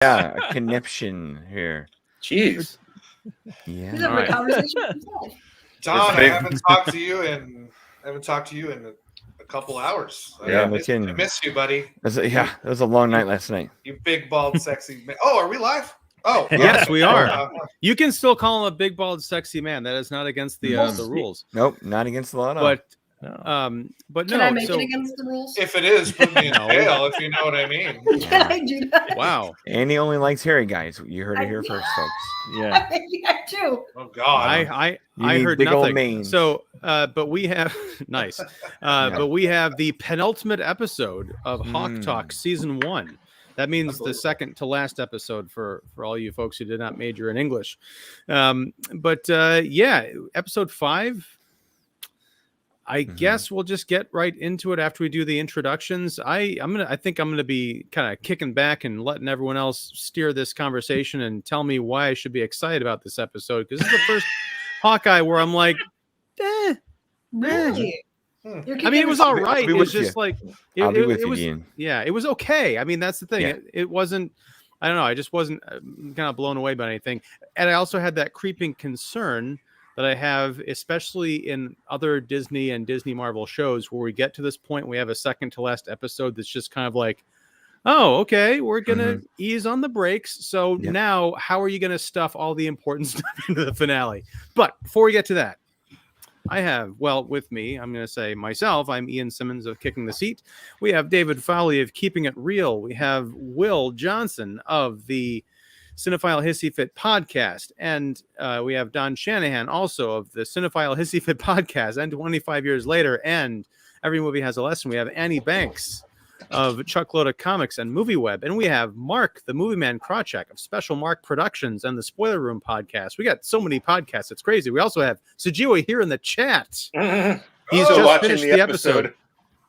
Yeah, a conniption here. Jeez. Yeah. He's having a conversation with himself. Don, I haven't talked to you in a couple hours. Yeah, I miss you, buddy. It was a long night last night. You big bald sexy man. Oh, are we live? Oh, yes, we are. You can still call him a big bald sexy man. That is not against the rules. Nope, not against the law. But Can I make it against the rules? If it is, put me in jail, if you know what I mean. Can I do that? Wow. Andy only likes hairy guys. You heard it here first, folks. Yeah. I do. Oh God. I heard big nothing. Old manes. So, but we have nice. But we have the penultimate episode of HawkTalk season 1. That means the second to last episode for all you folks who did not major in English. Episode 5. I guess we'll just get right into it after we do the introductions. I think I'm gonna be kind of kicking back and letting everyone else steer this conversation and tell me why I should be excited about this episode, because this is the first Hawkeye where I'm like, really? I mean, it was all right. It was just like it was. Ian. Yeah, it was okay. I mean, that's the thing. Yeah. It wasn't. I don't know. I just wasn't kind of blown away by anything. And I also had that creeping concern that I have, especially in other Disney and Disney Marvel shows, where we get to this point, we have a second to last episode that's just kind of like, oh, okay, we're going to ease on the brakes. So now how are you going to stuff all the important stuff into the finale? But before we get to that, I have, with me, I'm going to say myself, I'm Ian Simmons of Kicking the Seat. We have David Fowlie of Keeping It Real. We have Will Johnson of the Cinephile Hissy Fit podcast. And we have Don Shanahan also of the Cinephile Hissy Fit podcast and 25 years later. And Every Movie Has a Lesson. We have Annie Banks of Chuckload of Comics and Movie Web. And we have Mark, the Movie Man Krawcheck of Special Mark Productions and the Spoiler Room podcast. We got so many podcasts. It's crazy. We also have Sajiwa here in the chat. He's just finished the episode.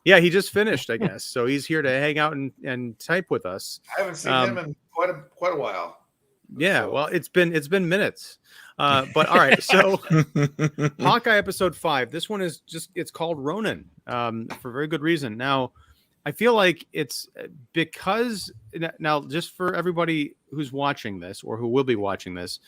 Yeah, he just finished, I guess. So he's here to hang out and type with us. I haven't seen him in quite a while. Yeah, well, it's been minutes. But all right, so Hawkeye episode 5. This one is it's called Ronin for very good reason. Now, I feel like it's because now, just for everybody who's watching this or who will be watching this,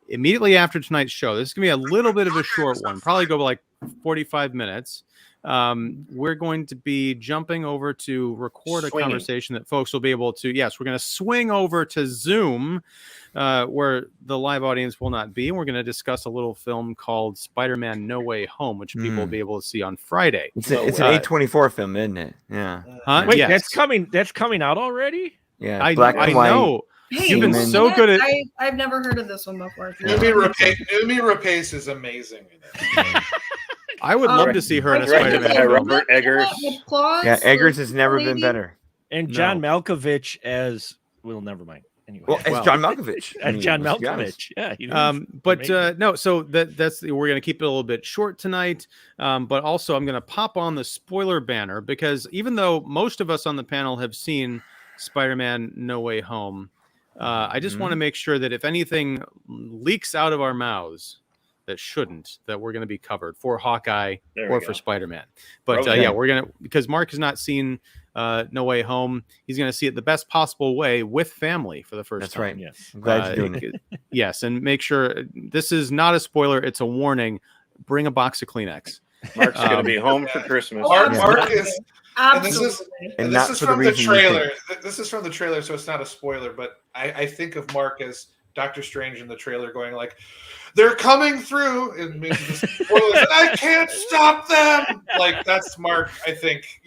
immediately after tonight's show, this is going to be a little bit of a short one, probably go like 45 minutes. We're going to be jumping over to record a conversation that folks will be able to. Yes, we're going to swing over to Zoom, where the live audience will not be. And we're going to discuss a little film called Spider-Man No Way Home, which people will be able to see on Friday. It's an A24 film, isn't it? Yeah. Wait, yes. that's coming out already? Yeah. I and white. know. Hey, you've been so good at. I've never heard of this one before. Numi Rapace is amazing. I would love to see her in a Spider-Man film. Robert Eggers. Yeah, Eggers has never been better. And John Malkovich as never mind. Anyway, as John Malkovich. John Malkovich. Yeah. No. So that's we're going to keep it a little bit short tonight. But also, I'm going to pop on the spoiler banner because even though most of us on the panel have seen Spider-Man No Way Home, I just want to make sure that if anything leaks out of our mouths that shouldn't, that we're going to be covered for Hawkeye or for Spider-Man. But we're going to, because Mark has not seen No Way Home, he's going to see it the best possible way with family for the first time. That's right. Yes. I'm glad you're doing it. Yes. And make sure this is not a spoiler. It's a warning. Bring a box of Kleenex. Mark's going to be home for Christmas. Mark is, absolutely. And this is from the trailer. This is from the trailer, so it's not a spoiler, but I think of Mark as Doctor Strange in the trailer going like, they're coming through. It means the spoilers, and I can't stop them. Like, that's Mark, I think,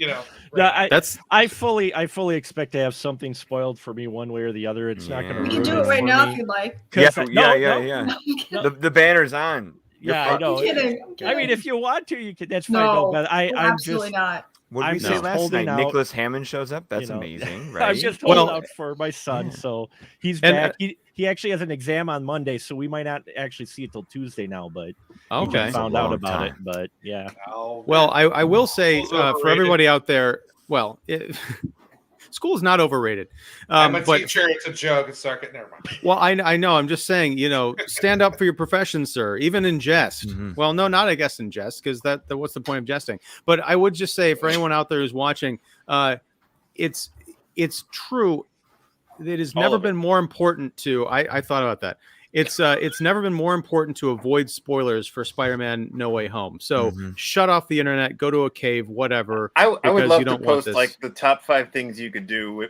Right. No, I fully expect to have something spoiled for me one way or the other. It's not going to. We can do it right now if you'd like. Yeah. The banner's on. I know. I'm kidding. I mean, if you want to, you could. That's fine. No, but I'm absolutely not. What did we say last night? Nicholas Hammond shows up. That's amazing, right? I'm just holding out for my son, so he's back. He actually has an exam on Monday, so we might not actually see it till Tuesday now. But he just found out about it. But yeah. Well, I will say for everybody out there, school is not overrated. I'm a teacher. It's a joke. It's sarcastic. Never mind. Well, I know. I'm just saying, stand up for your profession, sir, even in jest. Well, no, not I guess in jest, because that what's the point of jesting? But I would just say for anyone out there who's watching, it's true. it has All never of it. been more important to. I thought about that. It's never been more important to avoid spoilers for Spider-Man No Way Home. So shut off the internet, go to a cave, whatever. I would because love you to don't want post this. like the top 5 things you could do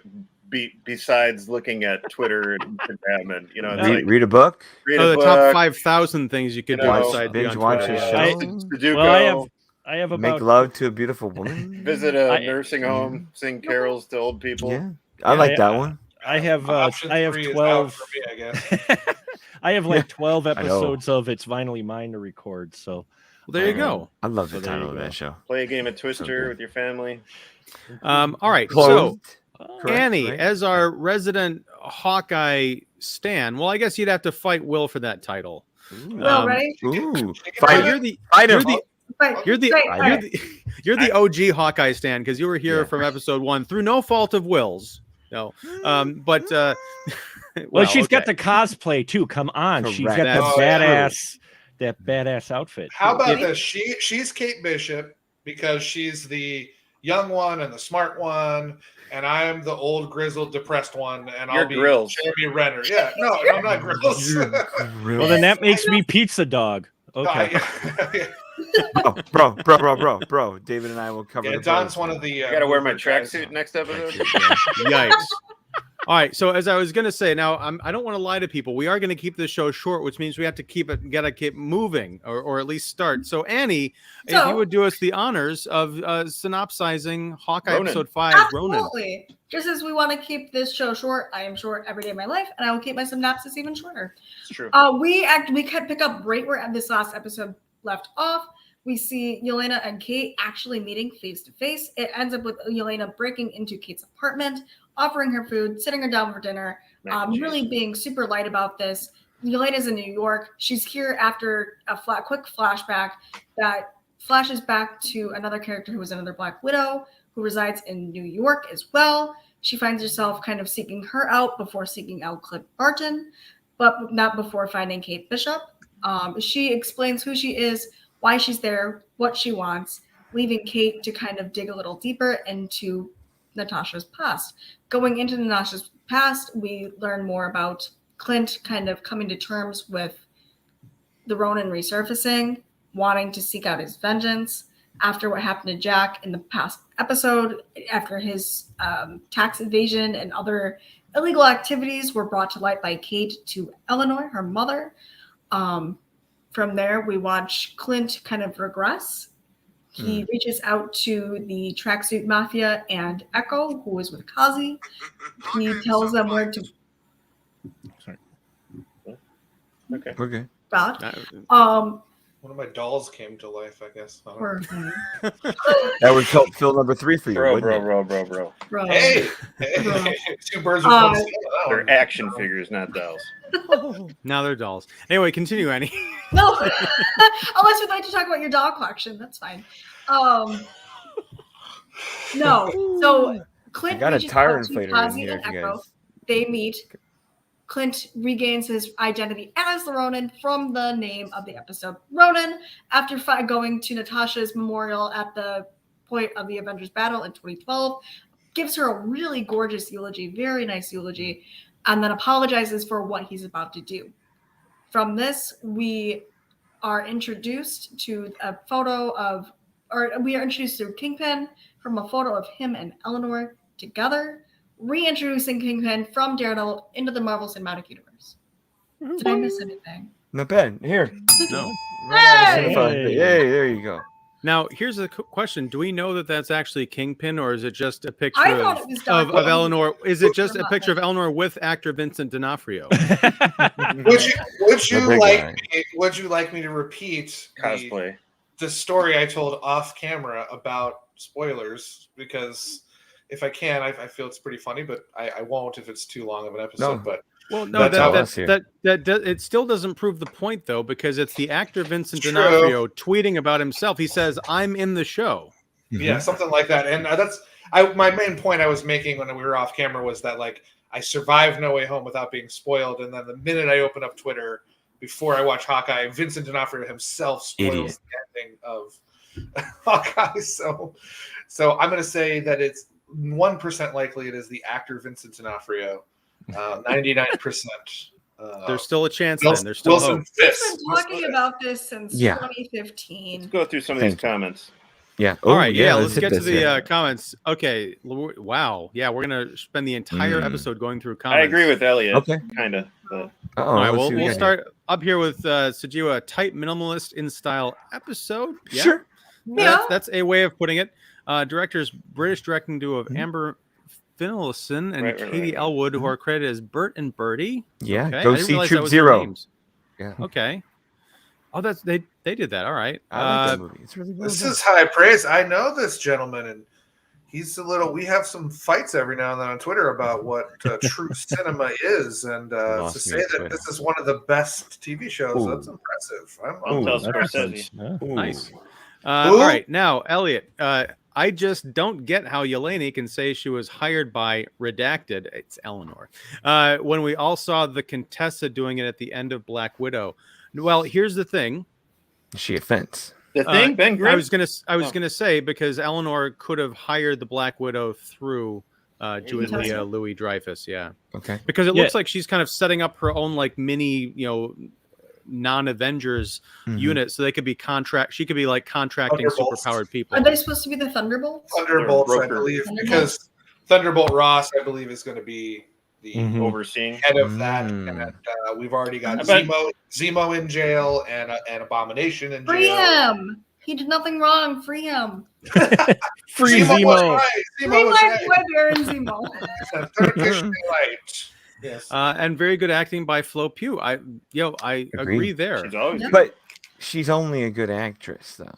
besides looking at Twitter and Instagram, and it's read a book. read the a book, top 5,000 things you could do besides be binge on watch Twitter. a Yeah. show. Sudoku, Well, I have Make about love to a beautiful woman. visit a nursing home, sing carols to old people. Yeah, I like that one. I have Option 12 3 is out for me, I guess. I have like 12 know. episodes of It's Finally Mine to record. So Well, there you go. I love the So there title you of go. that show. Play a game of Twister good. with your family. All right. Closed. So Correct, Annie, right? as our resident Hawkeye stan, well, I guess you'd have to fight Will for that title. Will, ready? Ooh, But fight you're the fight you're him. the Fight. you're the Fight. I you're know. you're the OG Hawkeye stan because you were here Yeah. from episode 1 through no fault of Will's. No, but well, she's got okay. the cosplay too. Come on, she's got Correct. the That's badass outfit. How too. about this? She's Kate Bishop because she's the young one and the smart one, and I am the old grizzled depressed one, and You're I'll be Grills. Jeremy Renner. Yeah, no, I'm not Grills. Well, then that makes me Pizza Dog. No, Okay. bro. David and I will cover. yeah, the Don's both. one of the. I gotta wear my movement guys. tracksuit next episode. Yikes. All right. So as I was going to say, now I don't want to lie to people. We are going to keep this show short, which means we have to keep moving or at least start. So Annie, if So- you would do us the honors of synopsizing Hawkeye Ronan. episode 5, Ronan. Absolutely. Just as we want to keep this show short, I am short every day of my life, and I will keep my synopsis even shorter. It's true. We can pick up right where this last episode left off. We see Yelena and Kate actually meeting face to face. It ends up with Yelena breaking into Kate's apartment, offering her food, sitting her down for dinner, really being super light about this. Yelena's in New York. She's here after a quick flashback that flashes back to another character who was another Black Widow who resides in New York as well. She finds herself kind of seeking her out before seeking out Clint Barton, but not before finding Kate Bishop. She explains who she is, why she's there, what she wants, leaving Kate to kind of dig a little deeper into Natasha's past. Going into Natasha's past, we learn more about Clint kind of coming to terms with the Ronin resurfacing, wanting to seek out his vengeance after what happened to Jack in the past episode, after his tax evasion and other illegal activities were brought to light by Kate to Eleanor, her mother. From there, we watch Clint kind of regress. He reaches out to the tracksuit mafia and Echo, who is with Kazi. He tells them where to. Sorry. Okay. We're good. About. One of my dolls came to life, I guess. I don't know. That would help fill number 3 for you, Bro. Bro. Hey, two birds with one stone. They're action figures, not dolls. Now they're dolls. Anyway, continue, Annie. No, unless you'd like to talk about your doll collection, that's fine. No, so Clint I got a reaches tire out to inflator in Kazi here and if you Echo. guys- They meet. Clint regains his identity as the Ronin from the name of the episode, Ronin, after going to Natasha's memorial at the point of the Avengers battle in 2012. Gives her a really gorgeous eulogy, very nice eulogy, and then apologizes for what he's about to do. From this, we are introduced to a photo of, or we are introduced to Kingpin from a photo of him and Eleanor together, reintroducing Kingpin from Daredevil into the Marvel Cinematic Universe. Did I miss anything? Not bad. Here. No. Hey! Hey, there you go. Now, here's a question. Do we know that that's actually Kingpin, or is it just a picture I thought it was of Doc. Eleanor? Is it just a picture of Eleanor with actor Vincent D'Onofrio? Would you like me to repeat Cosplay. the story I told off camera about spoilers? Because if I can, I feel it's pretty funny, but I won't if it's too long of an episode. No. But Well, no, That's it still doesn't prove the point though, because it's the actor Vincent True. D'Onofrio tweeting about himself. He says, "I'm in the show." yeah, something like that. And my main point I was making when we were off camera was that like I survived No Way Home without being spoiled, and then the minute I open up Twitter before I watch Hawkeye, Vincent D'Onofrio himself spoils the ending of Hawkeye. So I'm going to say that it's 1% likely it is the actor Vincent D'Onofrio 99%. There's still a chance. Then there's still Wilson hope. We've Fisk. been talking about this since 2015. Let's go through some of these comments. Yeah. All right. Yeah. Let's hit get to this, the comments. Okay. Wow. Yeah. We're gonna spend the entire episode going through comments. I agree with Elliot. Okay. Kind of. All right. We'll start up here with Sajiwa. Type minimalist in style episode. Yeah. Sure. That's a way of putting it. Directors British directing duo of Amber Finlayson and Katie Elwood, who are credited as Bert and Bertie. Yeah. Okay. Go see Troop Zero. Yeah. Okay. Oh, that's they did that. All right. I like that movie. It's really well This done. is high praise. I know this gentleman, and he's a little. We have some fights every now and then on Twitter about what true cinema is, and to say that this is one of the best TV shows, that's impressive. I'll tell Scorsese. Nice. All right, now Elliot. I just don't get how Yelena can say she was hired by Redacted. It's Eleanor. When we all saw the Contessa doing it at the end of Black Widow. Well, here's the thing. She offends. The thing, Ben Grimm. I was gonna say because Eleanor could have hired the Black Widow through Julia Louis-Dreyfus. Yeah. Okay. Because it looks like she's kind of setting up her own like mini, non-Avengers unit, so they could be She could be like contracting superpowered people. Are they supposed to be the Thunderbolts? Thunderbolts, I believe, because Thunderbolt Ross, I believe, is going to be the overseeing head of that, and we've already got Zemo in jail and Abomination in jail. Free him! He did nothing wrong. Free him. Free Zemo. Free my boy Baron Zemo. Yes. And very good acting by Flo Pugh. I agree there. But she's only a good actress, though.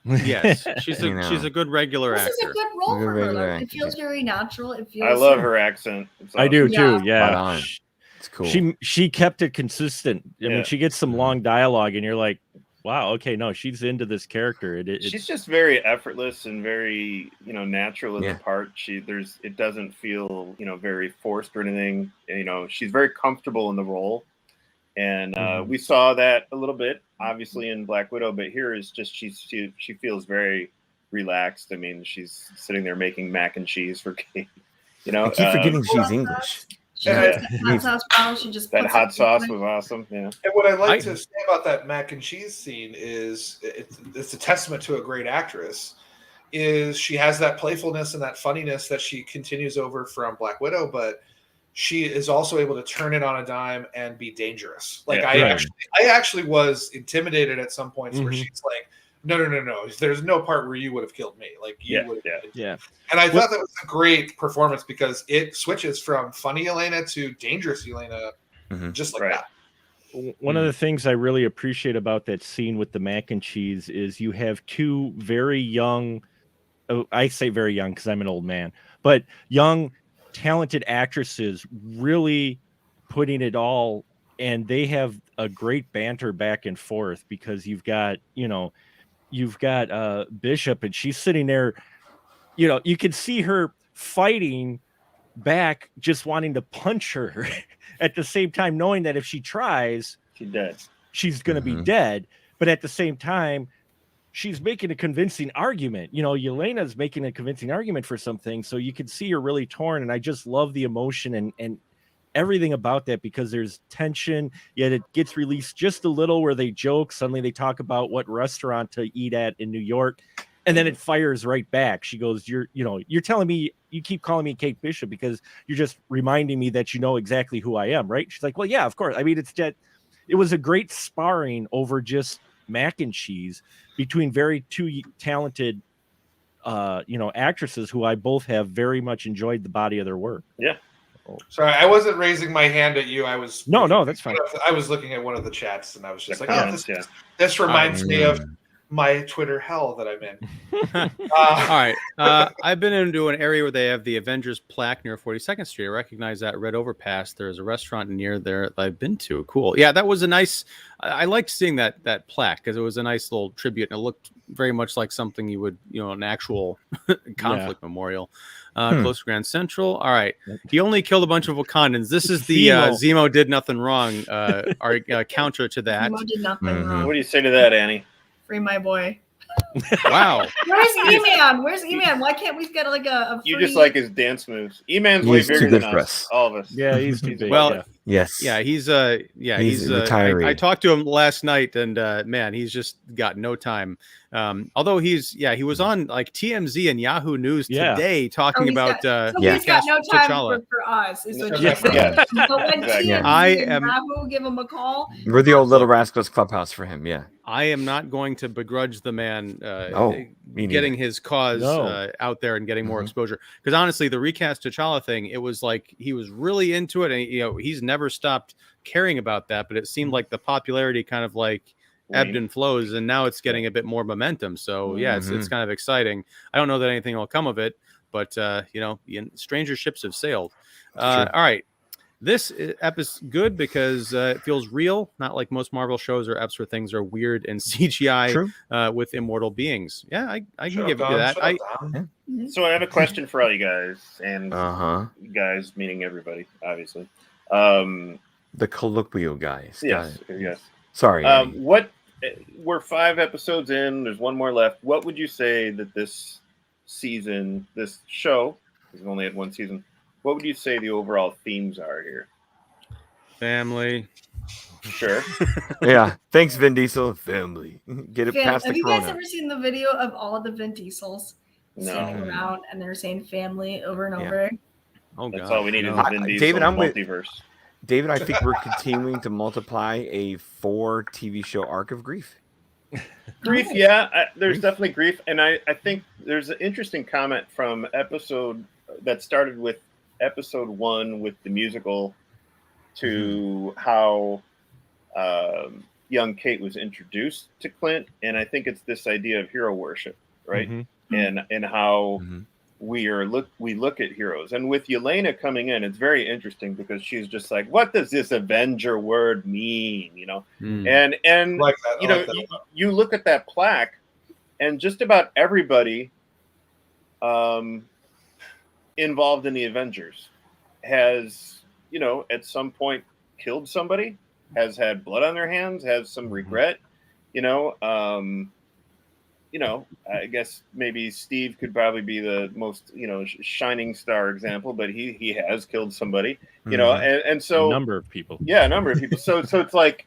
Yes, she's a good regular actor. This is a good role for her. It feels very natural. It feels. I love her accent. I do too. Yeah, it's cool. She kept it consistent. I mean, she gets some long dialogue, and you're like, wow, okay, no, she's into this character. She's just very effortless and very, natural in the part. It doesn't feel, very forced or anything. She's very comfortable in the role. And we saw that a little bit, obviously, in Black Widow, but here is just she feels very relaxed. I mean, she's sitting there making mac and cheese for Kate. I keep forgetting she's English. Hot sauce brown. She just that hot sauce was awesome. Yeah. And what I like to say about that mac and cheese scene is it's a testament to a great actress. Is she has that playfulness and that funniness that she continues over from Black Widow, but she is also able to turn it on a dime and be dangerous. Like I actually was intimidated at some points where she's like, no. There's no part where you would have killed me. Like you would have. Yeah. And I thought that was a great performance because it switches from funny Yelena to dangerous Yelena, just like that. One of the things I really appreciate about that scene with the mac and cheese is you have two very young, I say very young because I'm an old man, but young, talented actresses really putting it all, and they have a great banter back and forth because you've got Bishop, and she's sitting there, you can see her fighting back, just wanting to punch her at the same time, knowing that if she tries, she's going to be dead. But at the same time, she's making a convincing argument. Yelena's making a convincing argument for something. So you can see her really torn. And I just love the emotion and everything about that, because there's tension, yet it gets released just a little where they joke. Suddenly they talk about what restaurant to eat at in New York. And then it fires right back. She goes, you're telling me, you keep calling me Kate Bishop because you're just reminding me that you know exactly who I am, right? She's like, well, yeah, of course. I mean, it was a great sparring over just mac and cheese between two talented, actresses who I both have very much enjoyed the body of their work. Yeah. Sorry, I wasn't raising my hand at you. I was no, that's fine. I was looking at one of the chats, and I was just this reminds me of my Twitter hell that I'm in. All right. I've been into an area where they have the Avengers plaque near 42nd Street. I recognize that red overpass. There's a restaurant near there that I've been to. Cool. Yeah, that was a nice. I liked seeing that plaque because it was a nice little tribute, and it looked very much like something you would, an actual conflict memorial. Close to Grand Central. All right. He only killed a bunch of Wakandans. This is the Zemo did nothing wrong. Our counter to that. Zemo did nothing wrong. What do you say to that, Annie? Free my boy. Wow. Where's E-Man? Where's E-Man? Why can't we get like a free... You just like his dance moves. E-Man's way He's bigger too good than for us. us. All of us. Yeah, he's too big. Well, yeah. Yes. Yeah, he's He's he's a retiree. I talked to him last night, and man, he's just got no time. Although he was on like TMZ and Yahoo News today talking about he's got no time T'Challa. for us. Is what Yeah. you're saying. But when Exactly. TMZ and Yahoo give him a call, We're the old Little Rascals clubhouse for him. Yeah. I am not going to begrudge the man me getting neither. his cause out there and getting more exposure. Because honestly, the recast T'Challa thing, it was like he was really into it, and he's never stopped caring about that. But it seemed like the popularity kind of like ebbed and flows, and now it's getting a bit more momentum. So yeah, it's kind of exciting. I don't know that anything will come of it, but stranger ships have sailed. All right. This episode good because it feels real, not like most Marvel shows or eps where things are weird and CGI with immortal beings. Yeah, I can give you that. So I have a question for all you guys, and you guys meaning everybody, obviously. The colloquial guys. Yes. Sorry. We're 5 episodes in. There's one more left. What would you say that this season, this show, because we've only had one season, what would you say the overall themes are here? Family. Sure. Yeah. Thanks, Vin Diesel. Family. Get it past the Have you corona. guys ever seen the video of all of the Vin Diesels standing around and they're saying family over and over? Oh, That's God. all we need is a Vin Diesel David, I'm multiverse. David, I think we're continuing to multiply a 4 TV show arc of grief. Grief, yeah. There's definitely grief. And I think there's an interesting comment from episode that started with episode 1 with the musical to how young Kate was introduced to Clint. And I think it's this idea of hero worship, right? And how we look at heroes. And with Yelena coming in, it's very interesting because she's just like, what does this Avenger word mean? And Like that. you look at that plaque, and just about everybody involved in the Avengers has, at some point killed somebody, has had blood on their hands, has some regret, I guess maybe Steve could probably be the most, shining star example, but he has killed somebody, and so a number of people. Yeah, a number of people. So it's like,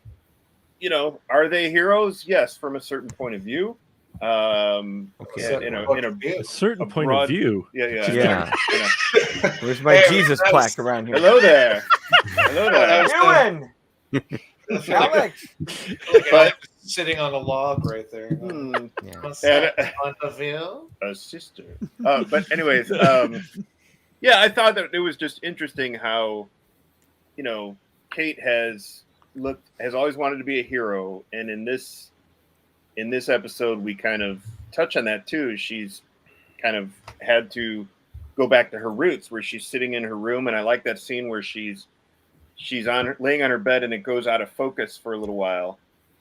are they heroes? Yes, from a certain point of view. In a certain point of view. Yeah. Where's my Jesus plaque around here? Hello there. How you doing? Alex. But sitting on a log right there. A sister. But anyways, I thought that it was just interesting how, Kate has always wanted to be a hero, and in this episode we kind of touch on that too. She's kind of had to go back to her roots, where she's sitting in her room, and I like that scene where she's laying on her bed and it goes out of focus for a little while.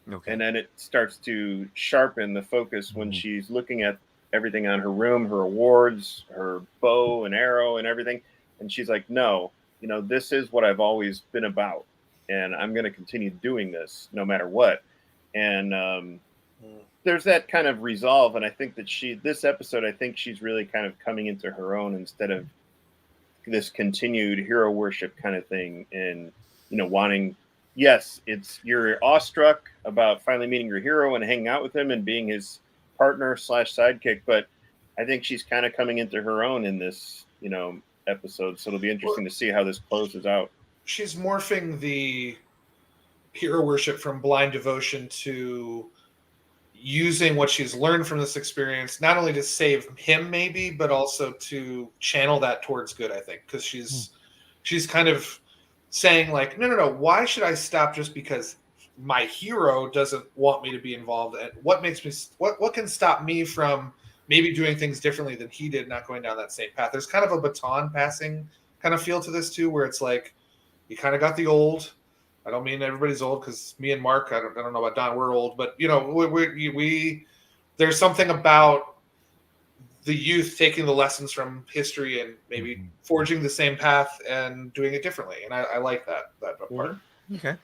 Okay. And then it starts to sharpen the focus when she's looking at everything on her room, her awards, her bow and arrow and everything. And she's like, no, this is what I've always been about. And I'm going to continue doing this no matter what. And there's that kind of resolve. And I think that this episode, I think she's really kind of coming into her own instead of this continued hero worship kind of thing. And, wanting, yes, you're awestruck about finally meeting your hero and hanging out with him and being his partner / sidekick. But I think she's kind of coming into her own in this, episode. So it'll be interesting to see how this closes out. She's morphing the hero worship from blind devotion to using what she's learned from this experience, not only to save him maybe, but also to channel that towards good, I think. Because she's kind of saying like, no, why should I stop just because my hero doesn't want me to be involved? And what makes me, what can stop me from maybe doing things differently than he did, not going down that same path? There's kind of a baton passing kind of feel to this too, where it's like, you kind of got the old. I don't mean everybody's old, because me and Mark, I don't know about Don, we're old, but we there's something about the youth taking the lessons from history and maybe forging the same path and doing it differently, and I like that part. Okay,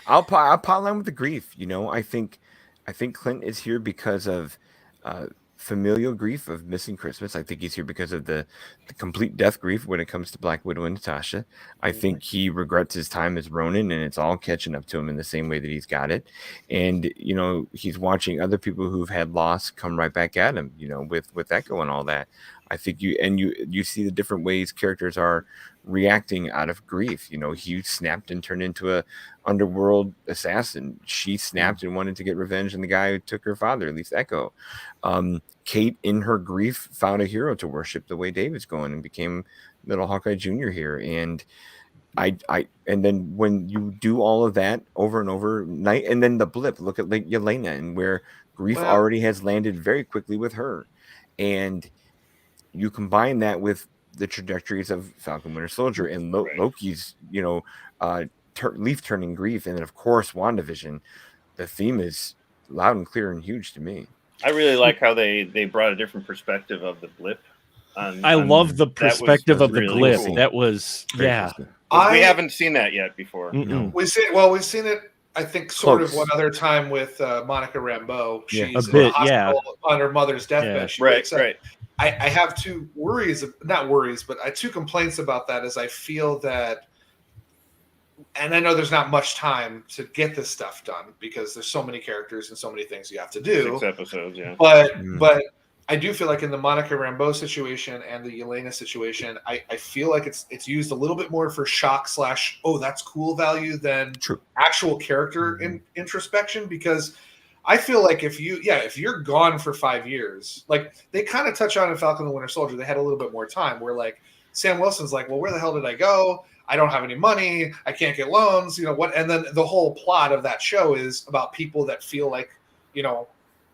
I'll pile in with the grief. I think I think Clint is here because of familial grief of missing Christmas. I think he's here because of the complete death grief when it comes to Black Widow and Natasha. I think he regrets his time as Ronin, and it's all catching up to him in the same way that he's got it. And, you know, he's watching other people who've had loss come right back at him, you know, with Echo and all that. I think you see the different ways characters are reacting out of grief. You know, he snapped and turned into a underworld assassin. She snapped and wanted to get revenge on the guy who took her father, at least Echo. Kate, in her grief, found a hero to worship the way David's going and became Little Hawkeye Jr. here. And and then when you do all of that over and over, and then the blip, look at like Yelena, and where grief already has landed very quickly with her. And you combine that with the trajectories of Falcon Winter Soldier and Loki's, you know, leaf turning grief, and then of course WandaVision. The theme is loud and clear and huge to me. I really like how they brought a different perspective of the blip. I love the perspective of the really blip. Cool. That was we haven't seen that yet before. We've seen it. I think sort of one other time with Monica Rambeau. She's in the hospital on her mother's deathbed. She wakes up. I have two complaints about that. Is I feel that, and I know there's not much time to get this stuff done because there's so many characters and so many things you have to do. 6 episodes, yeah. But I do feel like in the Monica Rambeau situation and the Yelena situation, I feel like it's used a little bit more for shock / oh, that's cool value than actual character introspection, because I feel like if you're gone for 5 years, like they kind of touch on in Falcon and the Winter Soldier, they had a little bit more time where like Sam Wilson's like, well, where the hell did I go? I don't have any money. I can't get loans. You know what? And then the whole plot of that show is about people that feel like, you know,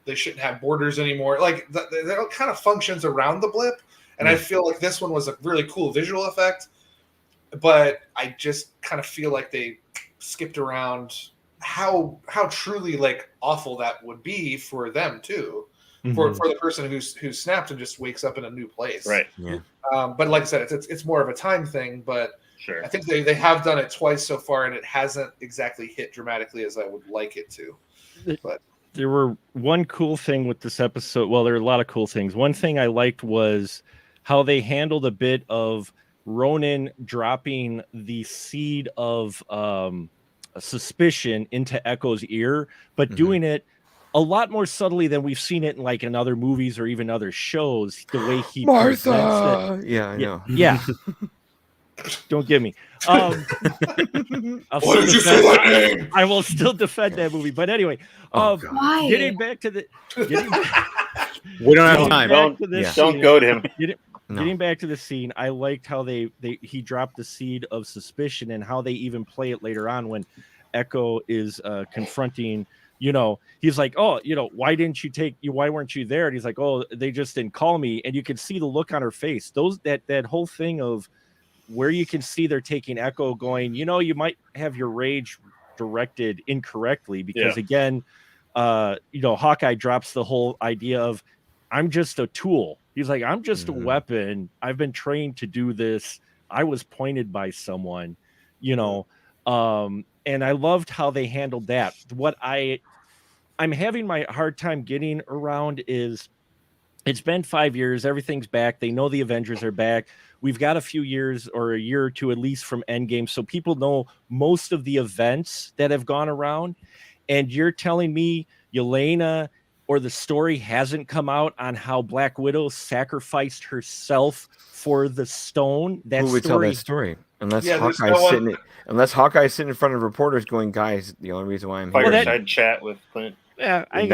they shouldn't have borders anymore. Like that kind of functions around the blip. And I feel like this one was a really cool visual effect, but I just kind of feel like they skipped around how truly like awful that would be for them too, for the person who snapped and just wakes up in a new place. Right. Yeah. But like I said, it's more of a time thing, but sure. I think they have done it twice so far, and it hasn't exactly hit dramatically as I would like it to. But there were one cool thing with this episode. Well, there are a lot of cool things. One thing I liked was how they handled a bit of Ronin dropping the seed of suspicion into Echo's ear, but doing it a lot more subtly than we've seen it in like in other movies or even other shows. The way he Martha, yeah, I know, yeah. Don't give me. Why did you say that name? I will still defend that movie. But anyway, why? Getting back to the. We don't have time. Don't go to him. Getting back to the scene, I liked how he dropped the seed of suspicion and how they even play it later on when Echo is confronting. You know, he's like, oh, you know, why weren't you there? And he's like, oh, they just didn't call me. And you can see the look on her face. That whole thing of where you can see they're taking Echo going, you know, you might have your rage directed incorrectly because again, you know, Hawkeye drops the whole idea of I'm just a tool. He's like, I'm just a weapon. I've been trained to do this. I was pointed by someone, you know, and I loved how they handled that. What I'm having my hard time getting around is it's been 5 years. Everything's back. They know the Avengers are back. We've got a few years or a year or two at least from Endgame. So people know most of the events that have gone around. And you're telling me Yelena or the story hasn't come out on how Black Widow sacrificed herself for the stone. Who would tell that story? Unless Hawkeye's sitting in front of reporters going, guys, the only reason why I'm here. Fireside chat with Clint. Yeah, I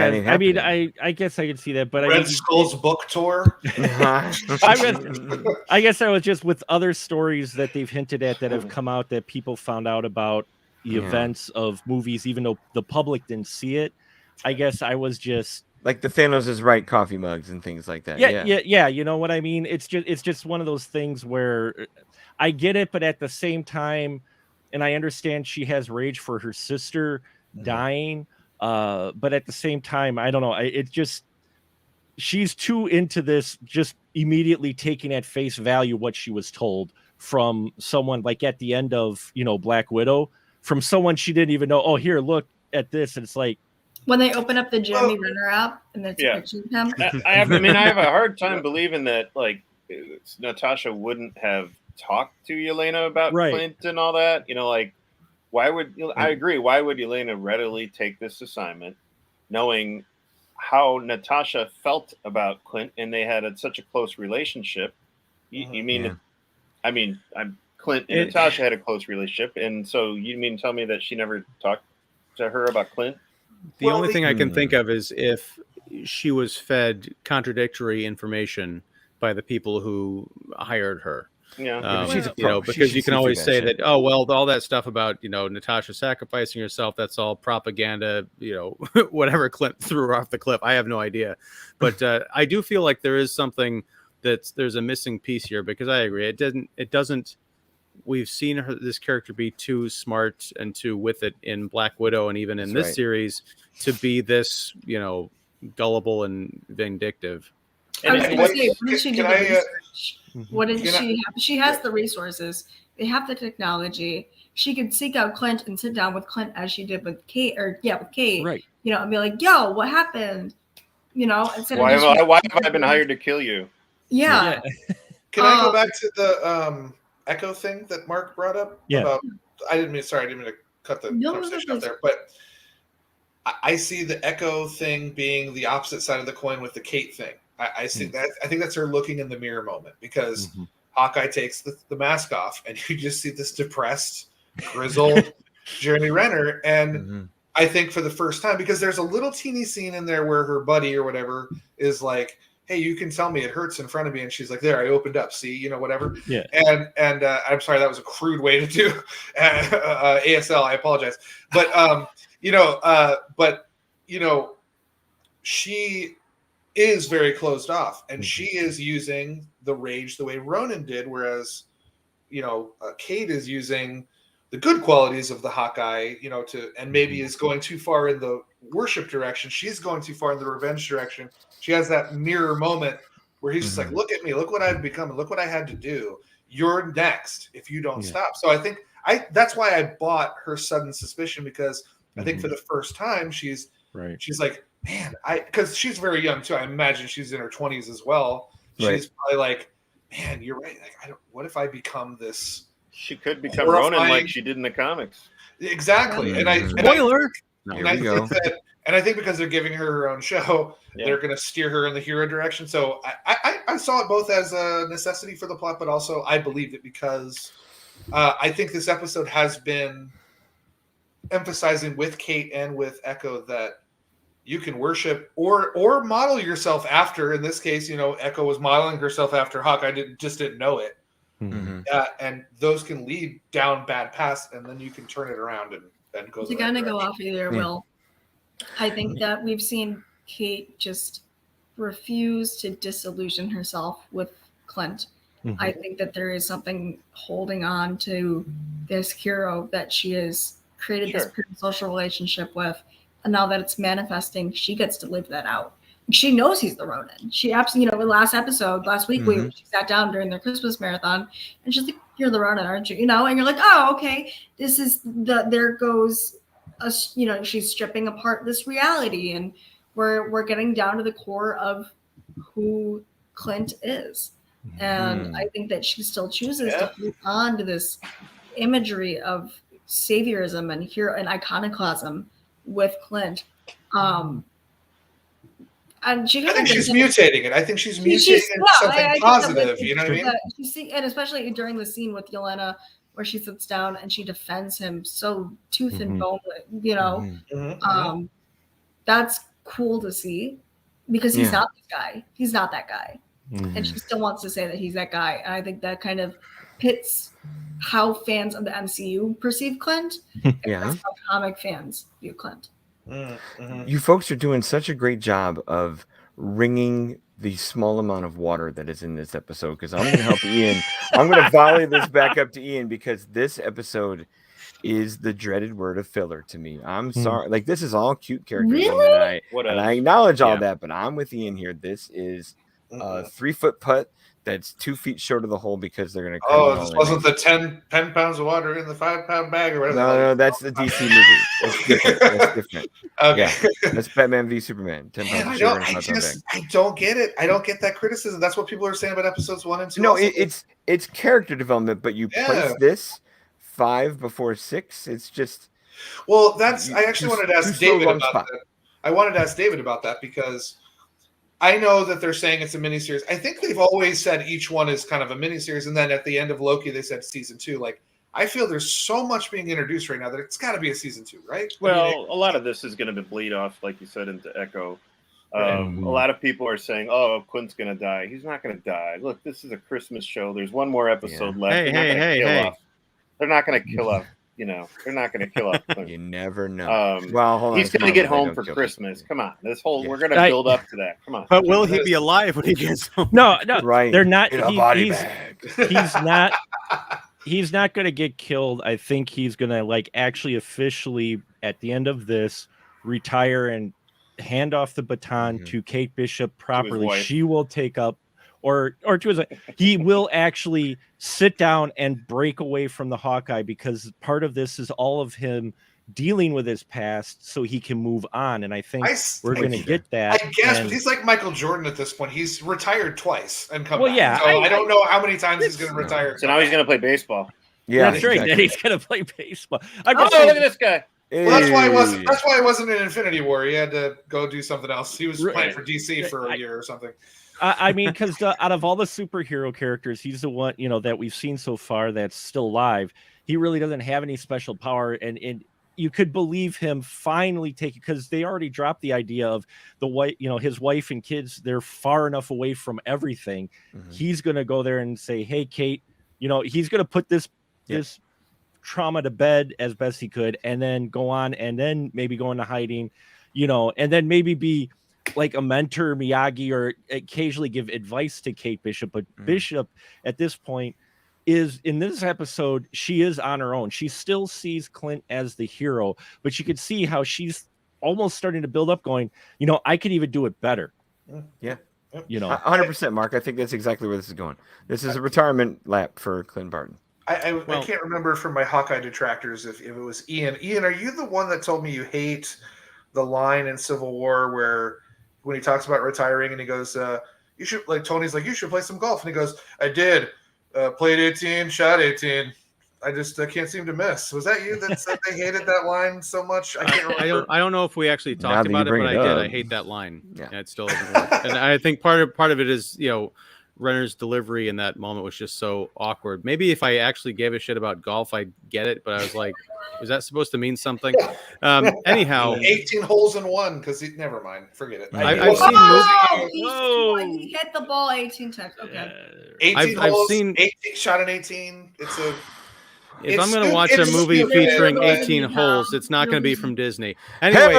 guess I can see that, but Red Skull's book tour. I guess I was just with other stories that they've hinted at that have come out that people found out about the events of movies, even though the public didn't see it. I guess I was just like the Thanos is right coffee mugs and things like that. Yeah. You know what I mean? It's just one of those things where I get it, but at the same time, and I understand she has rage for her sister dying. But at the same time, I don't know. It's just she's too into this, just immediately taking at face value what she was told from someone like at the end of, you know, Black Widow, from someone she didn't even know. Oh, here, look at this. And it's like, When they open up the Jeremy Renner app and it's pictures of him. I have a hard time believing that like Natasha wouldn't have talked to Yelena about Clint and all that. You know, like why would I agree? Why would Yelena readily take this assignment, knowing how Natasha felt about Clint and they had such a close relationship? You mean? I mean, Clint and Natasha had a close relationship, and so you mean tell me that she never talked to her about Clint? The only thing I can think of is if she was fed contradictory information by the people who hired her. Yeah, she's because you can always say that, oh, well, all that stuff about, Natasha sacrificing herself, that's all propaganda, whatever Clint threw her off the cliff. I have no idea. But I do feel like there is something there's a missing piece here, because I agree. It doesn't, we've seen this character be too smart and too with it in Black Widow and even in this series to be this, gullible and vindictive. I was going to say, what did she do the research? What did she have? She has the resources. They have the technology. She could seek out Clint and sit down with Clint as she did with Kate, with Kate. Right. And be like, "Yo, what happened?" Instead why have I been hired to kill you? Yeah. Can I go back to the Echo thing that Mark brought up? Yeah. About, I didn't mean to cut the conversation out there, but I see the Echo thing being the opposite side of the coin with the Kate thing. I see that. I think that's her looking in the mirror moment, because Hawkeye takes the mask off and you just see this depressed, grizzled Jeremy Renner. And I think for the first time, because there's a little teeny scene in there where her buddy or whatever is like, "Hey, you can tell me it hurts in front of me," and she's like, "There, I opened up. See, whatever." Yeah. And I'm sorry, that was a crude way to do ASL. I apologize, but she is very closed off, and she is using the rage the way Ronan did, whereas Kate is using the good qualities of the Hawkeye, and maybe is going too far in the worship direction. She's going too far in the revenge direction. She has that mirror moment where he's just like, "Look at me, look what I've become, and look what I had to do. You're next if you don't stop." So I think that's why I bought her sudden suspicion, because I think for the first time she's like, man, because she's very young too. I imagine she's in her 20s as well. She's probably like, man, you're right. Like, what if I become this? She could become Ronan like she did in the comics. Exactly. Spoiler. I think because they're giving her own show, they're going to steer her in the hero direction. So I saw it both as a necessity for the plot, but also I believed it because I think this episode has been emphasizing with Kate and with Echo that you can worship or model yourself after. In this case, Echo was modeling herself after Hawkeye, didn't know it. And those can lead down bad paths, and then you can turn it around and go. You're gonna go off either. Will. I think that we've seen Kate just refuse to disillusion herself with Clint. I think that there is something holding on to this hero that she has created this social relationship with. And now that it's manifesting, she gets to live that out. She knows he's the Ronin. She absolutely, last week, she sat down during their Christmas marathon and she's like, "You're the Ronin, aren't you?" And you're like, "Oh, okay. This is there goes, she's stripping apart this reality, and we're getting down to the core of who Clint is." And I think that she still chooses to hold on to this imagery of saviorism and hero and iconoclasm with Clint. And I think she's mutating it. I think she's mutating into something positive. You know what I mean? And especially during the scene with Yelena, where she sits down and she defends him so tooth and bone. That's cool to see, because he's not this guy. He's not that guy, and she still wants to say that he's that guy. And I think that kind of pits how fans of the MCU perceive Clint, and that's how comic fans view Clint. You folks are doing such a great job of wringing the small amount of water that is in this episode, because I'm going to help Ian. I'm going to volley this back up to Ian, because this episode is the dreaded word of filler to me. I'm sorry. Like, this is all cute characters. Really? And I acknowledge all that, but I'm with Ian here. This is a 3-foot putt that's 2 feet short of the hole because they're going to. Oh, this wasn't the 10 pounds of water in the 5-pound bag or whatever. No, that's the DC movie. That's different. That's different. Okay. Yeah, that's Batman v Superman. 10 pounds of sugar in a 5-pound bag. I don't get it. I don't get that criticism. That's what people are saying about episodes 1 and 2. No, it's character development, but you place this 5 before 6. It's just. Well, I actually wanted to ask David about that. I wanted to ask David about that because I know that they're saying it's a miniseries. I think they've always said each one is kind of a miniseries, and then at the end of Loki, they said season 2. Like, I feel there's so much being introduced right now that it's got to be a season 2, right? Well, a lot of this is going to bleed off, like you said, into Echo. A lot of people are saying, "Oh, Quint's going to die." He's not going to die. Look, this is a Christmas show. There's one more episode left. Hey. They're not going to kill off. They're not going to kill off. You never know. Well, hold on. He's going to get home for Christmas. Come on, we're going to build up to that. Come on. But will he be alive when he gets home? No, right. They're not. In a body bag. He's not. He's not going to get killed. I think he's going to actually officially at the end of this retire and hand off the baton to Kate Bishop properly. She will take up. Or to his, he will actually sit down and break away from the Hawkeye because part of this is all of him dealing with his past so he can move on. And I think we're going to get that. I guess, but he's like Michael Jordan at this point. He's retired twice and come back. Yeah, so I don't know how many times he's going to retire. So now he's going to play baseball. Yeah, that's right. Then he's going to play baseball. Look at this guy. Well, that's why he wasn't in Infinity War. He had to go do something else. He was playing for DC for a year or something. I mean, because out of all the superhero characters, he's the one that we've seen so far that's still alive. He really doesn't have any special power, and you could believe him finally taking, because they already dropped the idea of his wife and kids. They're far enough away from everything. He's going to go there and say, "Hey, Kate," he's going to put this trauma to bed as best he could, and then go on, and then maybe go into hiding, and then maybe be like a mentor, Miyagi, or occasionally give advice to Kate Bishop. But Bishop at this point is, in this episode, she is on her own. She still sees Clint as the hero, but you could see how she's almost starting to build up, going, I could even do it better. Yeah. 100%, Mark. I think that's exactly where this is going. This is a retirement lap for Clint Barton. I can't remember from my Hawkeye detractors if it was Ian. Ian, are you the one that told me you hate the line in Civil War where when he talks about retiring and he goes, you should, Tony's like, you should play some golf. And he goes, I did. Played 18, shot 18. I just can't seem to miss. Was that you that said they hated that line so much? I can't remember. I don't know if we actually talked about it, but I did. I hate that line. Yeah, it still doesn't work. And I think part of it is, Renner's delivery in that moment was just so awkward. Maybe if I actually gave a shit about golf, I'd get it. But I was like, is that supposed to mean something? Anyhow, 18 holes in one, because never mind. Forget it. I've seen movies. He hit the ball 18 times. Okay. 18 holes, 18 shot in 18. If I'm going to watch a movie featuring 18 holes, it's not going to be from Disney. Anyway,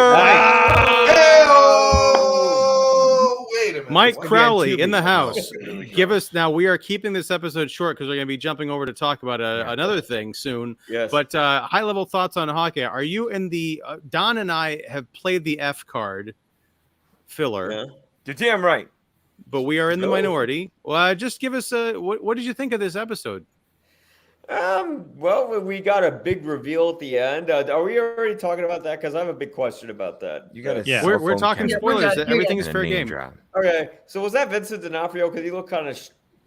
Mike Crowley in the house. Give us, now we are keeping this episode short because we're going to be jumping over to talk about another thing soon. Yes. But high level thoughts on HAWKEYE. Are you in the Don and I have played the F card filler. Yeah. You're damn right. But we are in the minority. Well, just give us what did you think of this episode? Well, we got a big reveal at the end. Are we already talking about that? Because I have a big question about that. You got to. We're talking spoilers. Everything is fair game. Okay, so was that Vincent D'Onofrio? Because he looked kind of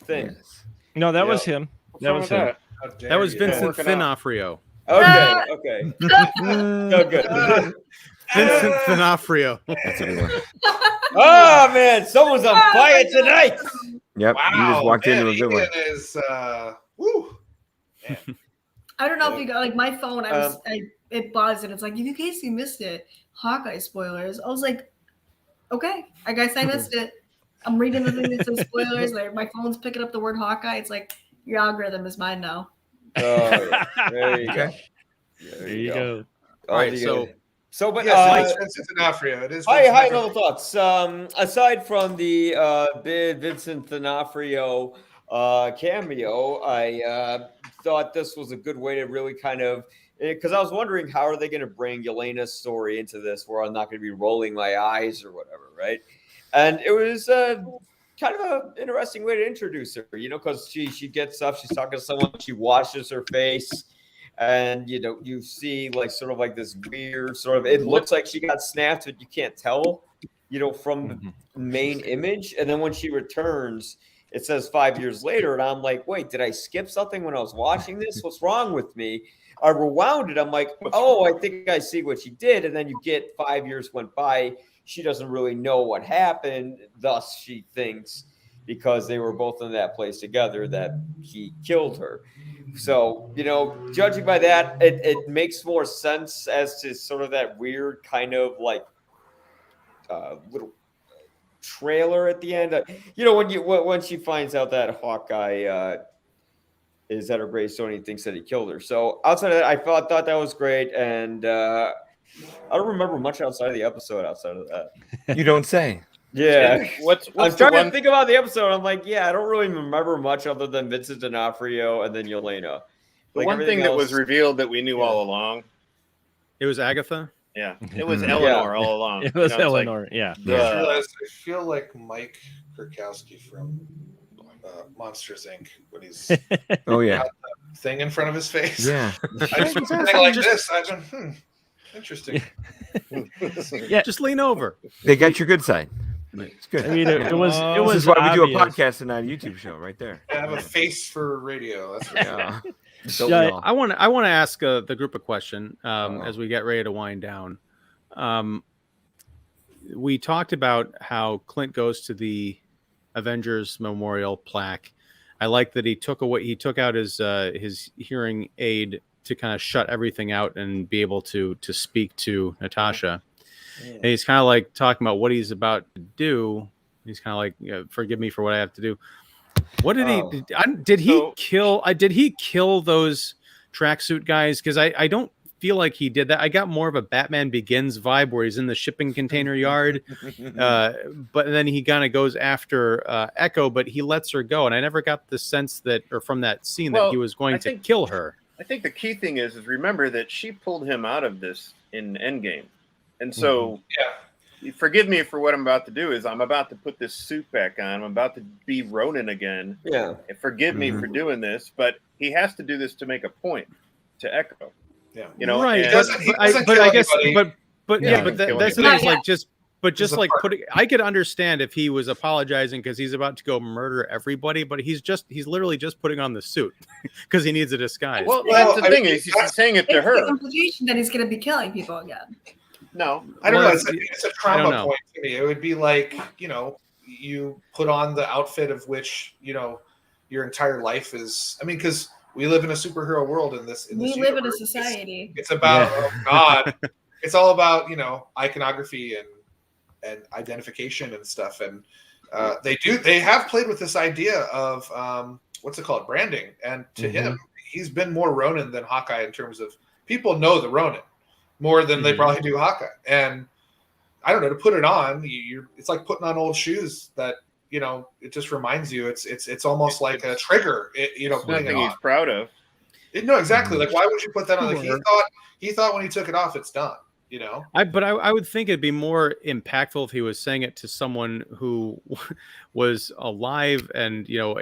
thin. Yes. No, that was him. That was him. That was Vincent D'Onofrio. Okay. No good. Vincent D'Onofrio. That's a good one. Oh man, someone's on fire tonight. Yep. Wow, you just walked into a good one. I don't know if you got my phone. It buzzed and it's like, in case you missed it, HAWKEYE spoilers. I was like, okay, I guess I missed it. I'm reading the thing that says spoilers. My phone's picking up the word HAWKEYE. It's like your algorithm is mine now. Oh, there you go. There you go. All right, so, but yes, Vincent D'Onofrio. It is. High level thoughts. Aside from the Vincent D'Onofrio cameo, I thought this was a good way to really kind of, because I was wondering how are they going to bring Yelena's story into this, where I'm not going to be rolling my eyes or whatever, right? And it was kind of an interesting way to introduce her, you know, because she gets up, she's talking to someone, she washes her face, and you know, you see like sort of like this weird sort of, it looks like she got snapped, but you can't tell, you know, from the main image. And then when she returns, it says 5 years later, and I'm like, wait, did I skip something when I was watching this? What's wrong with me? I rewound it. I'm like, oh, I think I see what she did. And then you get 5 years went by. She doesn't really know what happened. Thus, she thinks because they were both in that place together that he killed her. So, you know, judging by that, it makes more sense as to sort of that weird kind of like little trailer at the end. You know, when she finds out that Hawkeye is at her gravestone, he thinks that he killed her. So outside of that, I thought that was great, and I don't remember much outside of the episode. Outside of that, You don't say. yeah. What's I'm the trying one? to think about the episode. I'm like, yeah, I don't really remember much other than Vincent D'Onofrio and then Yelena. The Like, one thing everything that was else- revealed that we knew all along. It was Agatha. Yeah, it was Yeah. Eleanor all along. It was You know, it's like Eleanor. Yeah. I just realized I feel like Mike Kurkowski from Monsters Inc. when he's Oh yeah, thing in front of his face. yeah. I just was something like this. I don't. Interesting. Yeah. Just lean over. They got your good side. It's good. I mean, it was This is obvious. why we do a podcast and not a YouTube show, right there. I have a face for radio. That's what Yeah. Don't Yeah, we all? I want to ask the group a question as we get ready to wind down. We talked about how Clint goes to the Avengers Memorial plaque. I like that he took out his hearing aid to kind of shut everything out and be able to speak to Natasha. Yeah. And he's kind of like talking about what he's about to do. He's kind of like, you know, forgive me for what I have to do. What did did he kill those tracksuit guys? Because I don't feel like he did that. I got more of a Batman Begins vibe where he's in the shipping container yard, but then he kind of goes after Echo, but he lets her go, and I never got the sense that, or from that scene, that he was going to kill her. I think the key thing is remember that she pulled him out of this in Endgame, and so forgive me for what I'm about to do. Is I'm about to put this suit back on. I'm about to be Ronin again. Yeah. And forgive me for doing this, but he has to do this to make a point to Echo. Yeah. You know, Right? and- But I guess, but Yeah, but kill that's the anybody. thing. Is like just a like part. putting. I could understand if he was apologizing because he's about to go murder everybody, but he's literally just putting on the suit because he needs a disguise. well, Well, that's the I thing mean, is he's saying it to It's the her. implication that he's going to be killing people again. No, I don't Well, know. It's a I trauma don't know. point to me. It would be like, you know, you put on the outfit of which, you know, your entire life is. I mean, because we live in a superhero world in this. We live in a universe. society. It's about oh God. It's all about, you know, iconography and identification and stuff. And they have played with this idea of what's it called, branding. And to him, he's been more Ronin than Hawkeye in terms of people know the Ronin more than they probably do Hawkeye. And I don't know, to put it on, it's like putting on old shoes that, you know, it just reminds you. It's almost like a trigger. You know, putting it something on. he's proud of. No, exactly. Like, why would you put that on? Like, he thought when he took it off, it's done. You know. I would think it'd be more impactful if he was saying it to someone who was alive and, you know,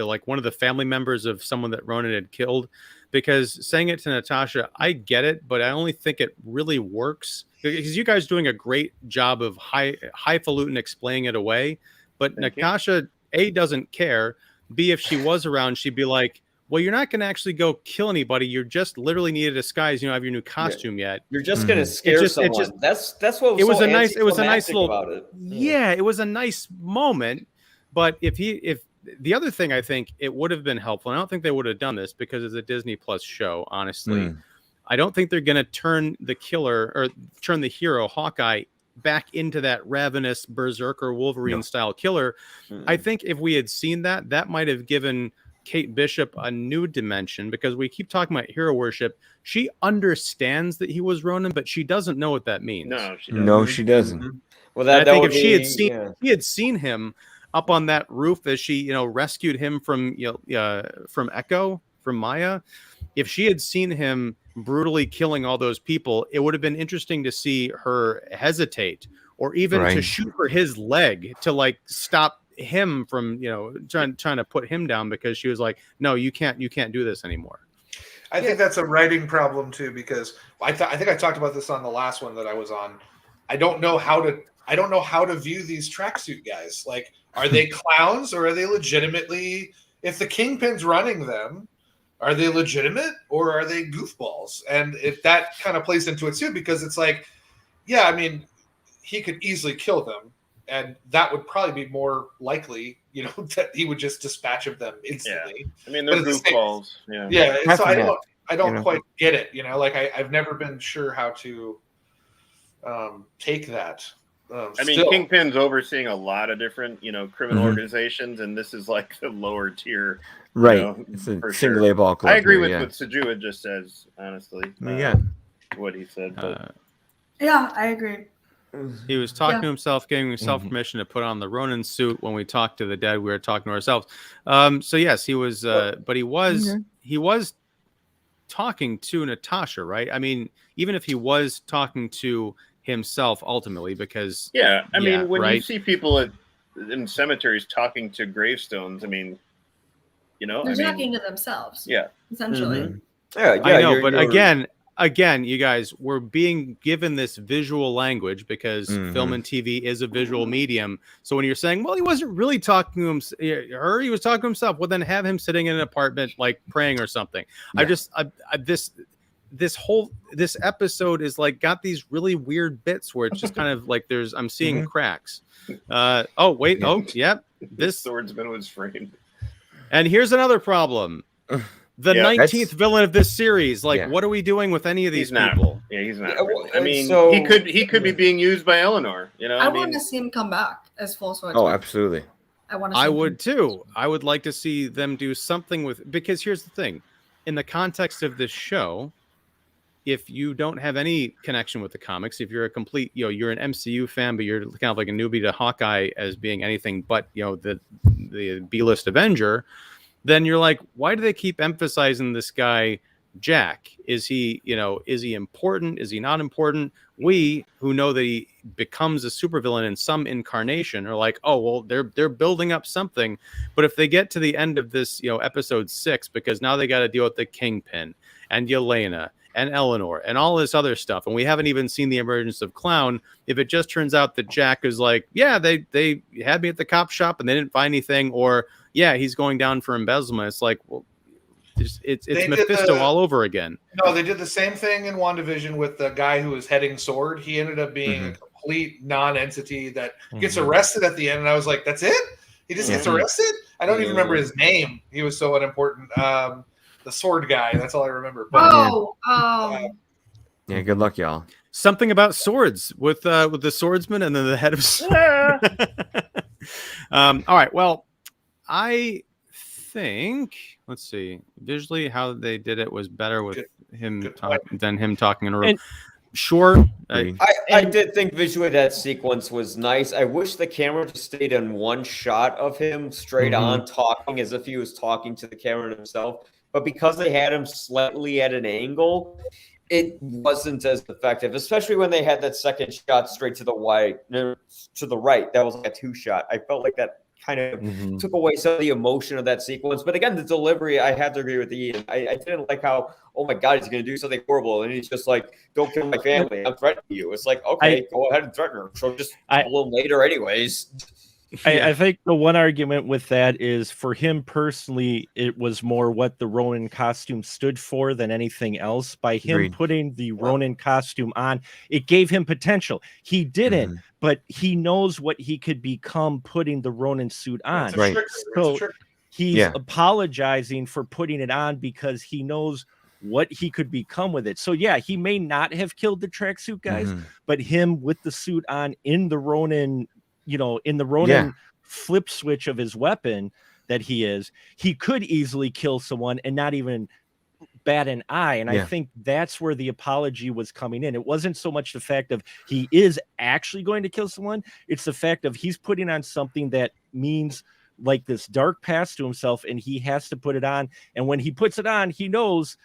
like one of the family members of someone that Ronan had killed. Because saying it to Natasha, I get it, but I only think it really works because you guys are doing a great job of highfalutin explaining it away. But Thank you. Natasha, A, doesn't care. B, if she was around, she'd be like, well, you're not going to actually go kill anybody. You're just literally need a disguise. You don't have your new costume yet. You're just gonna scare someone. That's what It was so a nice anticlimactic little about it. Yeah, it was a nice moment. But if the other thing, I think it would have been helpful. And I don't think they would have done this because it's a Disney Plus show. Honestly, I don't think they're going to turn the killer or turn the hero Hawkeye back into that ravenous berserker Wolverine style killer. I think if we had seen that, that might have given Kate Bishop a new dimension because we keep talking about hero worship. She understands that he was Ronin, but she doesn't know what that means. No, she doesn't. No, she doesn't. Well, And I think would if she had be- seen, yeah. she had seen him up on that roof as she, you know, rescued him from, from Echo, from Maya. If she had seen him brutally killing all those people, it would have been interesting to see her hesitate or even to shoot for his leg to like stop him from trying to put him down, because she was like, no, you can't do this anymore. I think that's a writing problem too, because I think I talked about this on the last one that I was on. I don't know how to view these tracksuit guys. Like, are they clowns or are they legitimately? If the Kingpin's running them, are they legitimate or are they goofballs? And if that kind of plays into it too, because it's like, yeah, I mean, he could easily kill them, and that would probably be more likely, that he would just dispatch of them instantly. Yeah. I mean, they're goofballs. Yeah. So I don't quite get it. Like I've never been sure how to take that. I mean, Kingpin's overseeing a lot of different, criminal organizations, and this is like the lower tier. Right. It's a single A ball club. I agree with what Sajua just says, honestly. What he said. But. Yeah, I agree. He was talking to himself, giving himself permission to put on the Ronin suit. When we talked to the dead, we were talking to ourselves. So yes, he was, but he was talking to Natasha, right? I mean, even if he was talking to himself ultimately, because I mean, when you see people in cemeteries talking to gravestones, I mean, they're talking to themselves. Yeah, essentially. Mm-hmm. Yeah, I know, but again, you guys, we're being given this visual language because film and TV is a visual medium. So when you're saying, well, he wasn't really talking to he was talking to himself, well, then have him sitting in an apartment like praying or something. Yeah. This episode is like got these really weird bits where it's just kind of like I'm seeing cracks. This swordsman was framed. And here's another problem. The 19th villain of this series. Like, what are we doing with any of these people? Yeah, he's not. Really. I mean, he could be being used by Eleanor. I want to see him come back as full swordsman. Oh, absolutely. I would too. I would like to see them do something with, because here's the thing. In the context of this show, if you don't have any connection with the comics, if you're a complete, you're an MCU fan, but you're kind of like a newbie to Hawkeye as being anything but, the B-list Avenger, then you're like, why do they keep emphasizing this guy, Jack? Is he important? Is he not important? We, who know that he becomes a supervillain in some incarnation, are like, oh, well, they're building up something. But if they get to the end of this, episode 6, because now they got to deal with the Kingpin and Yelena and Eleanor and all this other stuff, and we haven't even seen the emergence of Clown. If it just turns out that Jack is like, yeah, they had me at the cop shop and they didn't find anything, or yeah, he's going down for embezzlement, it's like, well, it's Mephisto all over again. No, they did the same thing in WandaVision with the guy who was heading Sword. He ended up being a complete non-entity that gets arrested at the end, and I was like, that's it? He just gets arrested? I don't even remember his name. He was so unimportant. The Sword guy, that's all I remember. But, yeah, good luck, y'all. Something about swords with the swordsman and then the head of all right, well, I think, let's see, visually how they did it was better with him than him talking in a room. Sure. I did think visually that sequence was nice. I wish the camera just stayed in one shot of him straight on talking as if he was talking to the camera himself. But because they had him slightly at an angle, it wasn't as effective, especially when they had that second shot straight to the right. That was like a 2-shot. I felt like that kind of took away some of the emotion of that sequence. But again, the delivery, I have to agree with Ian. I didn't like how, oh my God, he's going to do something horrible. And he's just like, don't kill my family. I'm threatening you. It's like, okay, go ahead and threaten her. So just a little later anyways. I think the one argument with that is, for him personally, it was more what the Ronin costume stood for than anything else. By him putting the Ronin costume on, it gave him potential. He didn't, but he knows what he could become putting the Ronin suit on. So he's apologizing for putting it on because he knows what he could become with it. So yeah, he may not have killed the tracksuit guys, but him with the suit on in the Ronin, in the Ronin flip switch of his weapon that he could easily kill someone and not even bat an eye. And I think that's where the apology was coming in. It wasn't so much the fact of he is actually going to kill someone. It's the fact of he's putting on something that means like this dark past to himself, and he has to put it on. And when he puts it on, he knows,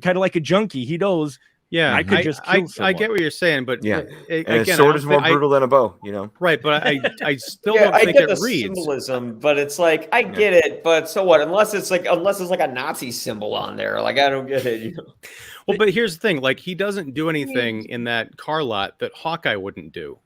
kind of like a junkie, he knows, Yeah, I could just kill I get what you're saying, but Yeah. again, And a sword is more brutal than a bow, you know? Right, but I still Yeah, don't I think get it the reads. symbolism, but it's like I get it, but so what? Unless it's like a Nazi symbol on there, like I don't get it. You know? Well, but here's the thing: like he doesn't do anything in that car lot that Hawkeye wouldn't do,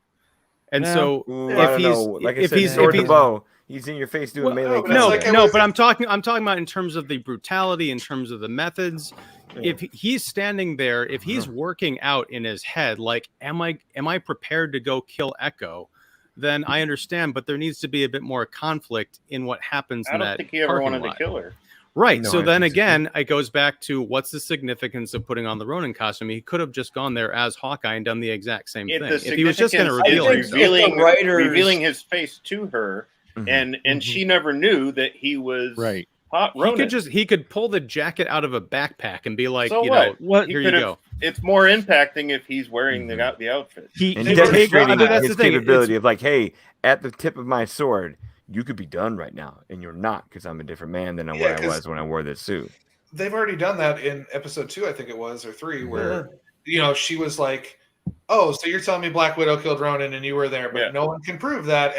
and so I don't know. Like I said, sword to bow, he's in your face doing melee. But I'm talking about in terms of the brutality, in terms of the methods. If he's standing there, if he's working out in his head, like, am I prepared to go kill Echo? Then I understand, but there needs to be a bit more conflict in what happens in that. I don't think he ever wanted to kill her. Right. No, so then again, it goes back to what's the significance of putting on the Ronin costume? He could have just gone there as Hawkeye and done the exact same thing. If he was just going to reveal himself. Revealing his face to her, and she never knew that he was right. Ronin. He could pull the jacket out of a backpack and be like, so you know, what? Here you go. It's more impacting if he's wearing the outfit. And demonstrating his capability of like, hey, at the tip of my sword, you could be done right now, and you're not, because I'm a different man than what I was when I wore this suit. They've already done that in episode 2, I think it was, or 3, where she was like, "Oh, so you're telling me Black Widow killed Ronin and you were there, but no one can prove that."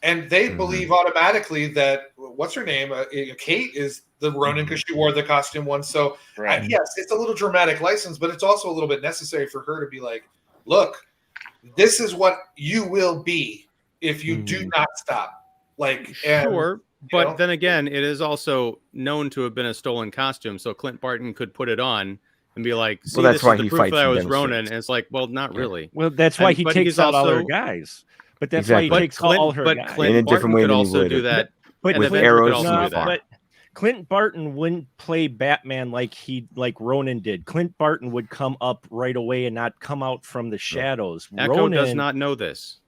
And they believe automatically that what's her name, Kate, is the Ronin because she wore the costume once. So yes, it's a little dramatic license, but it's also a little bit necessary for her to be like, "Look, this is what you will be if you do not stop." Like, sure, but then again, it is also known to have been a stolen costume, so Clint Barton could put it on and be like, "See, that's this why is the he proof fights that I and was Ronin." demonstrates. And it's like, well, not really. Well, that's why he takes out all her guys. But that's why he takes all her guys. But Clint Barton could also do that. But with arrows, but Clint Barton wouldn't play Batman like Ronin did. Clint Barton would come up right away and not come out from the shadows. Echo does not know this.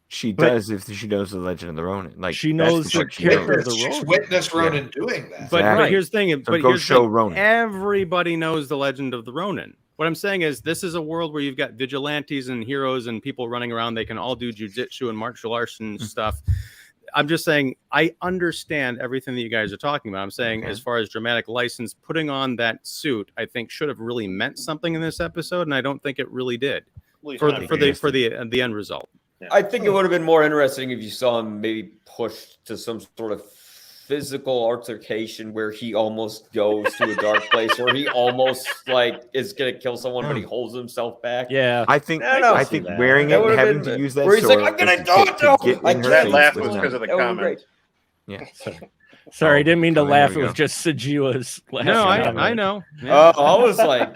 She does if she knows the Legend of the Ronin. Like, she knows the character of the Ronin. She's witnessed Ronin doing that. But here's the thing. So go show Ronin. Everybody knows the Legend of the Ronin. What I'm saying is this is a world where you've got vigilantes and heroes and people running around. They can all do jujitsu and martial arts and stuff. I'm just saying I understand everything that you guys are talking about. I'm saying as far as dramatic license, putting on that suit, I think should have really meant something in this episode, and I don't think it really did for the end result. Yeah. I think it would have been more interesting if you saw him maybe pushed to some sort of physical altercation where he almost goes to a dark place, where he almost like is gonna kill someone, but he holds himself back. Yeah, I think wearing it and having to use that where he's sword, like, I'm gonna do it. That laugh was because of the comment. Yeah. Sorry, I didn't mean to laugh. It was just Sajiwa's laugh. No, I know. Yeah. I was like,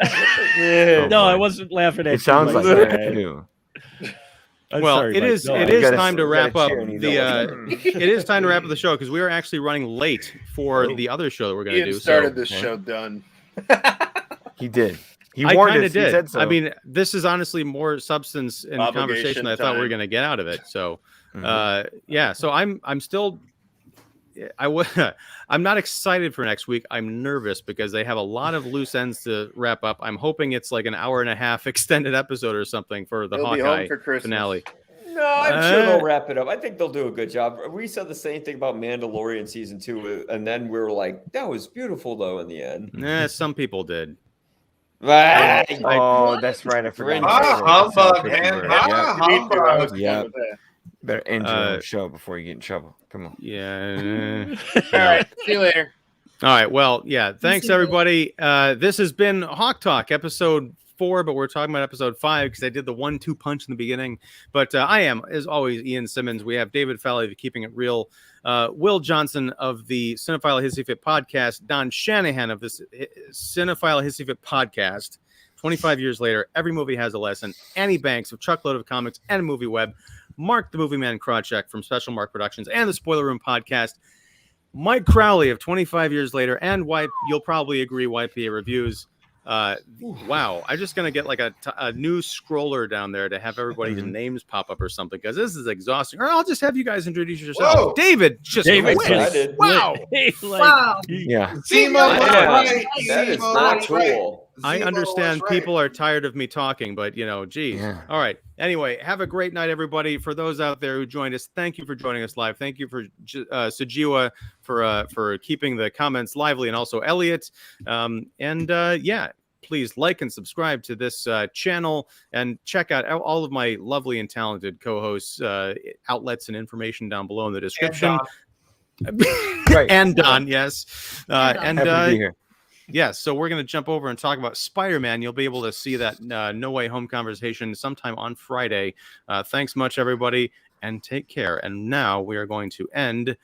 no, I wasn't laughing at you. It sounds like that too. Well, it is time to wrap up it is time to wrap up the show because we are actually running late for the other show that we're going to do. Started this show done. He did. I kind of did. He said so. I mean, this is honestly more substance and conversation than I thought we were going to get out of it. So, So I'm still. I'm not excited for next week. I'm nervous because they have a lot of loose ends to wrap up. I'm hoping it's like an hour and a half extended episode or something for the Hawkeye finale. No, I'm sure they'll wrap it up. I think they'll do a good job. We said the same thing about Mandalorian season 2, and then we were like, that was beautiful though in the end. Some people did. Oh, that's right. I forgot. Humbug, man. Humbug. Yeah. Better end your show before you get in trouble. Come on. Yeah. All right. See you later. All right. Well, yeah. Thanks, everybody. This has been HawkTalk, episode 4, but we're talking about episode 5 because I did the 1-2 punch in the beginning. But I am, as always, Ian Simmons. We have David Fowlie of Keeping It Real, Will Johnson of the Cinephile Hissy Fit podcast, Don Shanahan of the Cinephile Hissy Fit podcast. 25 years later, every movie has a lesson. Annie Banks of Chuckload of Comics and Movie Web. Mark the Movie Man Krawcheck from Special Mark Productions and the Spoiler Room podcast. Mike Crowley of 25 Years Later and you'll probably agree, YPA Reviews. Wow, I'm just gonna get like a new scroller down there to have everybody's names pop up or something because this is exhausting. Or I'll just have you guys introduce yourself. Whoa. David wow. Wow. Yeah. That is not cool. I understand people are tired of me talking, but geez. Yeah. All right. Anyway, have a great night, everybody. For those out there who joined us, thank you for joining us live. Thank you for Sajiwa for keeping the comments lively, and also Elliot. please like and subscribe to this channel and check out all of my lovely and talented co-hosts, outlets, and information down below in the description. Right. And Don, yes. Happy to be here. Yeah, so we're going to jump over and talk about Spider-Man. You'll be able to see that No Way Home conversation sometime on Friday. Thanks much, everybody, and take care. And now we are going to end